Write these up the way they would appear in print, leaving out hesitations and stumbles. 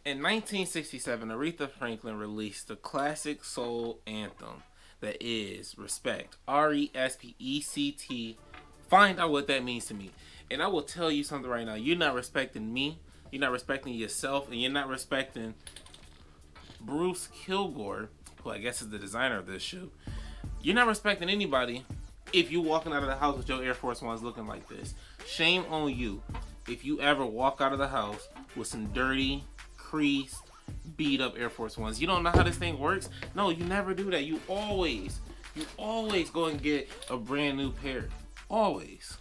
In 1967, Aretha Franklin released the classic soul anthem that is Respect. Respect. Find out what that means to me. And I will tell you something right now. You're not respecting me. You're not respecting yourself. And you're not respecting Bruce Kilgore, who I guess is the designer of this shoe. You're not respecting anybody if you're walking out of the house with your Air Force Ones looking like this. Shame on you if you ever walk out of the house with some dirty, creased, beat up Air Force Ones. You don't know how this thing works? No, you never do that. You always go and get a brand new pair. Always.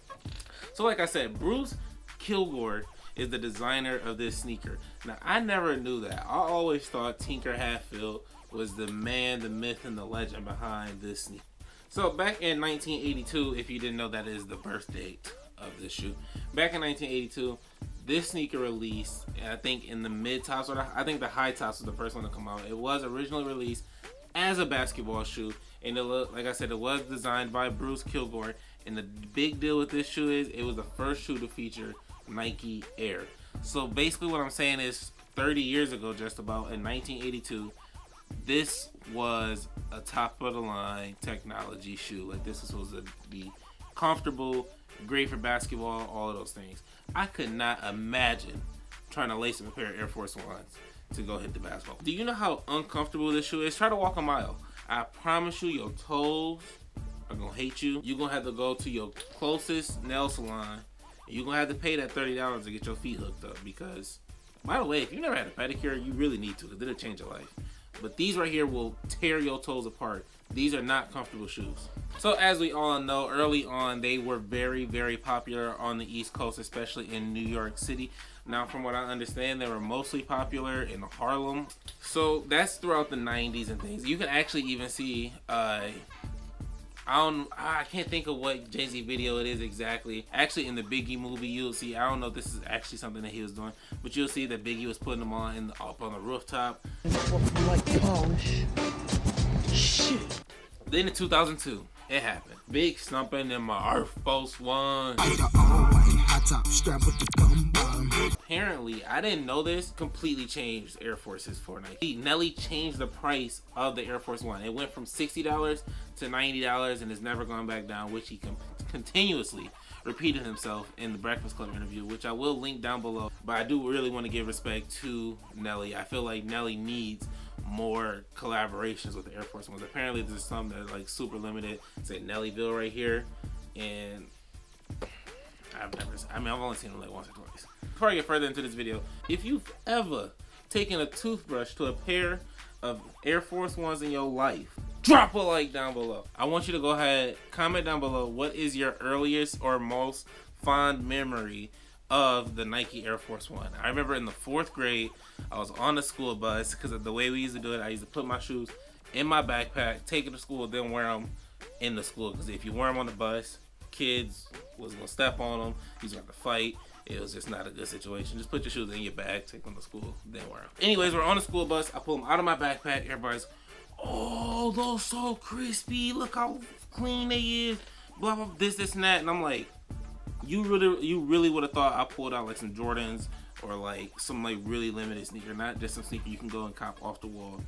So like I said, Bruce Kilgore is the designer of this sneaker. Now, I never knew that. I always thought Tinker Hatfield was the man, the myth, and the legend behind this sneaker. So back in 1982, if you didn't know, that is the birth date of this shoe. Back in 1982, this sneaker released, I think in the mid tops, or I think the high tops was the first one to come out. It was originally released as a basketball shoe, and it looked, like I said, it was designed by Bruce Kilgore. And the big deal with this shoe is it was the first shoe to feature Nike Air. So basically what I'm saying is 30 years ago, just about, in 1982, this was a top of the line technology shoe. Like, this was supposed to be comfortable, great for basketball, all of those things. I could not imagine trying to lace up a pair of Air Force Ones to go hit the basketball. Do you know how uncomfortable this shoe is? Try to walk a mile. I promise you, your toes are gonna hate you. You're gonna have to go to your closest nail salon, and you're gonna have to pay that $30 to get your feet hooked up. Because, by the way, if you never had a pedicure, you really need to, because it'll change your life. But these right here will tear your toes apart. These are not comfortable shoes. So as we all know, early on, they were very, very popular on the East Coast, especially in New York City. Now, from what I understand, they were mostly popular in Harlem. So that's throughout the 90s and things. You can actually even see, I can't think of what Jay-Z video it is exactly. Actually, in the Biggie movie, you'll see, I don't know if this is actually something that he was doing, but you'll see that Biggie was putting them on up on the rooftop. Like polish. Shit. Then in 2002, it happened. Big stumping in my Air Force One. Apparently, I didn't know this, completely changed Air Forces for Nike. Nelly changed the price of the Air Force One. It went from $60 to $90 and has never gone back down, which he continuously repeated himself in the Breakfast Club interview, which I will link down below. But I do really want to give respect to Nelly. I feel like Nelly needs more collaborations with the Air Force Ones. Apparently there's some that are like super limited. Say Nellyville right here, and I've only seen them like once or twice. Before I get further into this video, if you've ever taken a toothbrush to a pair of Air Force Ones in your life, drop a like down below. I want you to go ahead, comment down below what is your earliest or most fond memory of the Nike Air Force One. I remember in the 4th grade, I was on the school bus, because of the way we used to do it, I used to put my shoes in my backpack, take them to school, then wear them in the school. Because if you wear them on the bus, kids was going to step on them, you was going to fight. It was just not a good situation. Just put your shoes in your bag, take them to school, then wear them. Anyways, we're on the school bus. I pull them out of my backpack. Everybody's, oh, those so crispy. Look how clean they is. Blah, blah, this, and that. And I'm like, you really would have thought I pulled out like some Jordans or like some like really limited sneaker, not just some sneaker you can go and cop off the wall.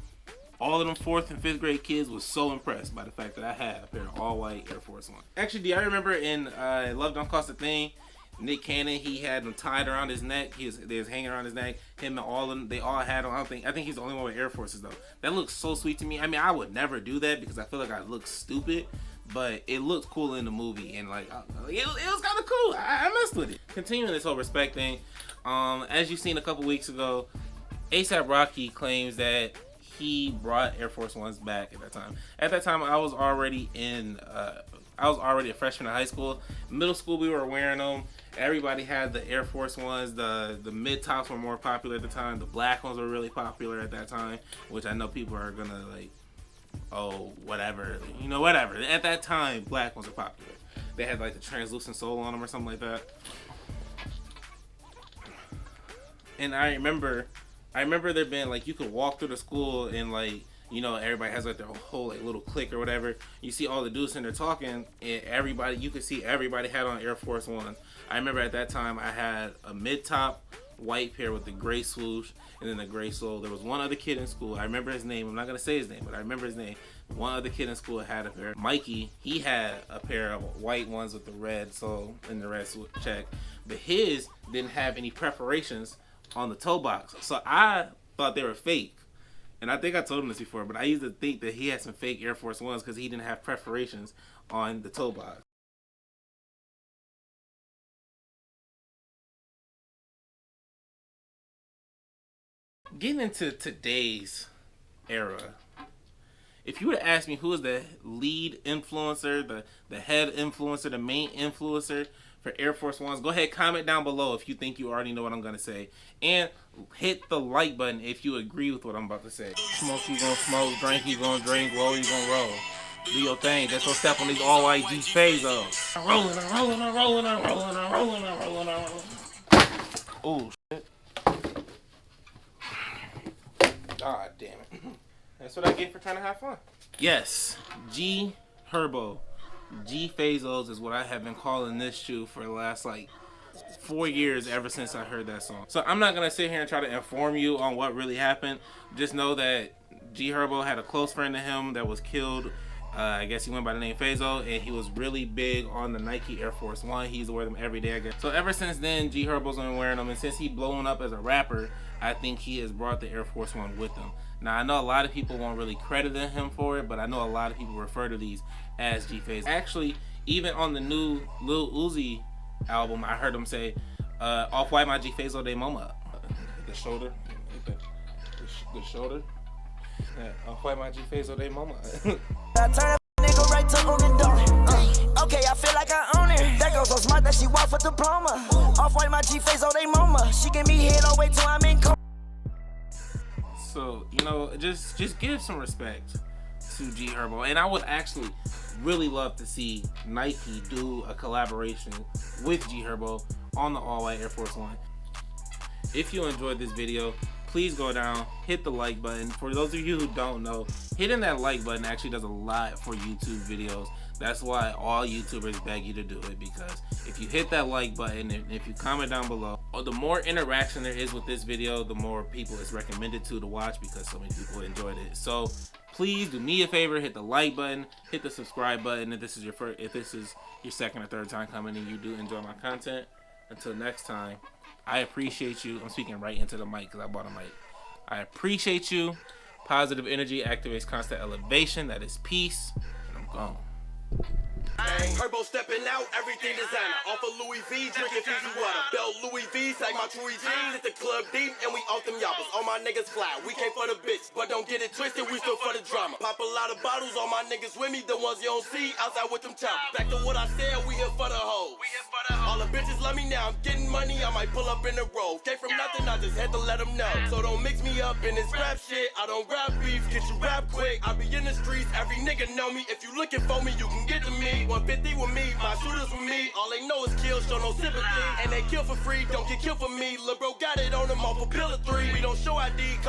All of them 4th and 5th grade kids was so impressed by the fact that I had a pair of all white Air Force One. Actually, do I remember in Love Don't Cost a Thing, Nick Cannon, he had them tied around his neck. They was hanging around his neck. Him and all of them, they all had them. I think he's the only one with Air Forces though. That looks so sweet to me. I mean, I would never do that because I feel like I look stupid. But it looked cool in the movie, and like it was kind of cool. I messed with it. Continuing this whole respect thing, as you've seen a couple weeks ago, ASAP Rocky claims that he brought Air Force Ones back at that time. At that time, I was already a freshman in high school. Middle school, we were wearing them. Everybody had the Air Force Ones. The mid tops were more popular at the time. The black ones were really popular at that time, which I know people are gonna like, oh, whatever, whatever. At that time, black ones were popular. They had like the translucent sole on them or something like that. And I remember there being like, you could walk through the school and like, everybody has like their whole like little clique or whatever. You see all the dudes in there talking, and you could see everybody had on Air Force Ones. I remember at that time I had a mid top white pair with the gray swoosh and then the gray sole. There was one other kid in school. I remember his name. I'm not gonna say his name, but I remember his name. One other kid in school had a pair. Mikey, he had a pair of white ones with the red sole and the red check, but his didn't have any perforations on the toe box. So I thought they were fake. And I think I told him this before, but I used to think that he had some fake Air Force Ones because he didn't have perforations on the toe box. Getting into today's era, if you would have asked me who is the lead influencer, the head influencer, the main influencer for Air Force Ones, go ahead, comment down below if you think you already know what I'm going to say. And hit the like button if you agree with what I'm about to say. Smoke, you gonna smoke. Drink, you gonna drink. Roll, you gonna roll. Do your thing. Just don't step on these all white G Fazos. I'm rolling, I'm rolling, I'm rolling, I'm rolling, I'm rolling, I'm rolling, I'm rolling. Oh, shit. God damn it. That's what I get for trying to have fun. Yes, G Herbo. G Fazos is what I have been calling this shoe for the last like 4 years, ever since I heard that song. So I'm not gonna sit here and try to inform you on what really happened. Just know that G Herbo had a close friend of him that was killed. I guess he went by the name Fazo, and he was really big on the Nike Air Force One. He used to wear them every day, I guess. So ever since then, G Herbo's been wearing them, and since he blown up as a rapper, I think he has brought the Air Force One with him. Now I know a lot of people won't really credit him for it, but I know a lot of people refer to these as G Fazos. Actually, even on the new Lil Uzi album, I heard him say, "Off-White my G Fazo de Mama." The shoulder, the shoulder. Off-White my G Fazo de Mama. I turn a nigga right to on the door. Okay, I feel like I own it. That girl so smart that she walk for diploma. Off-White my G Fazo de Mama. She give me head all the way till I'm in coma. So, you know, just give some respect to G Herbo. And I would actually really love to see Nike do a collaboration with G Herbo on the all-white Air Force One. If you enjoyed this video, please go down, hit the like button. For those of you who don't know, hitting that like button actually does a lot for YouTube videos. That's why all YouTubers beg you to do it, because if you hit that like button and if you comment down below, the more interaction there is with this video, the more people it's recommended to watch, because so many people enjoyed it. So please do me a favor, hit the like button, hit the subscribe button if this is your second or third time coming and you do enjoy my content. Until next time, I appreciate you. I'm speaking right into the mic because I bought a mic. I appreciate you. Positive energy activates constant elevation. That is peace. And I'm gone. Herbo stepping out, everything designer. Off of Louis V, drinking Fiji water. Belt Louis V, like my Chewy jeans. Hit the club deep, and we off them yappers. All my niggas fly, we came for the bitch, but don't get it twisted, we still for the drama. Pop a lot of bottles, all my niggas with me, the ones you don't see outside with them choppers. Back to what I said, we here for the hoes. All the bitches love me now, I'm getting money, I might pull up in the road. Came from nothing, I just had to let them know. So don't mix me up in this rap shit, I don't rap beef, get you rap quick. I be in the streets, every nigga know me. If you looking for me, you can get to me. 150 with me, my shooters with me. All they know is kill, show no sympathy. And they kill for free, don't get killed for me. Lil' bro got it on him off a pill of 3. We don't show ID.